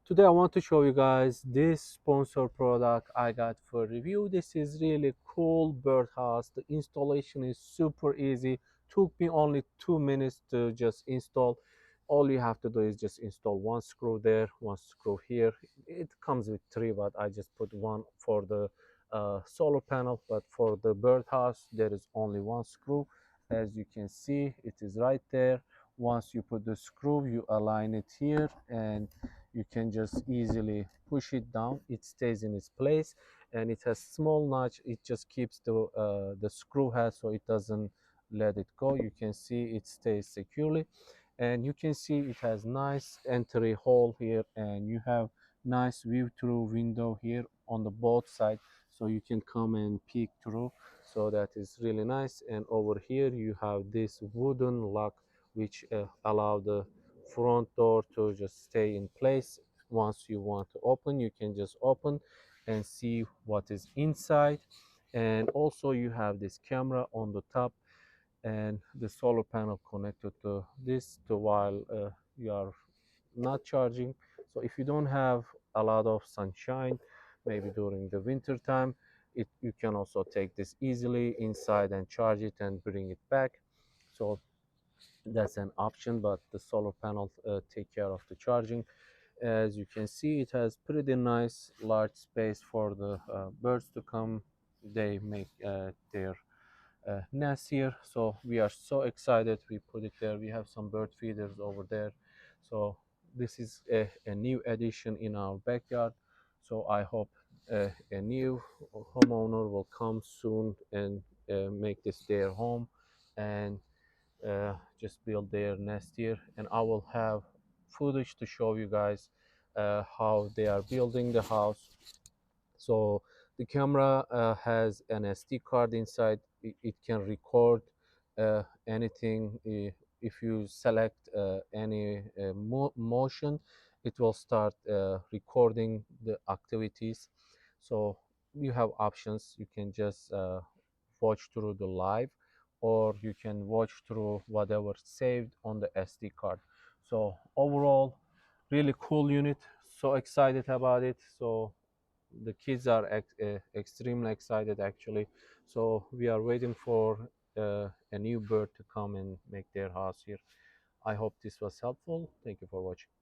Today I want to show you guys this sponsor product I got for review. This is really cool birdhouse. The installation is super easy. Took me only 2 minutes to just install. All you have to do is just install one screw there, one screw here. It comes with three, but I just put one for the solar panel. But for the birdhouse, there is only one screw. As you can see, it is right there. Once you put the screw, you align it here, and you can just easily push it down. It stays in its place, and it has small notch. It just keeps the screw head so it doesn't let it go. You can see it stays securely, and you can see it has nice entry hole here, and you have nice view through window here on the both side, so you can come and peek through. So that is really nice. And over here you have this wooden lock which allow the front door to just stay in place. Once you want to open, you can just open and see what is inside. And also you have this camera on the top, and the solar panel connected to this to while you are not charging. So if you don't have a lot of sunshine, maybe during the winter time, you can also take this easily inside and charge it and bring it back. So that's an option, but the solar panel take care of the charging. As you can see, it has pretty nice large space for the birds to come. They make their nest here, so we are so excited. We put it there. We have some bird feeders over there, so this is a new addition in our backyard. So I hope a new homeowner will come soon and make this their home, and just build their nest here. And I will have footage to show you guys how they are building the house. So the camera has an SD card inside. It can record anything. If you select any motion, it will start recording the activities. So you have options. You can just watch through the live, or you can watch through whatever saved on the SD card. So overall, really cool unit. So excited about it. So the kids are extremely excited actually. So we are waiting for a new bird to come and make their house here. I hope this was helpful. Thank you for watching.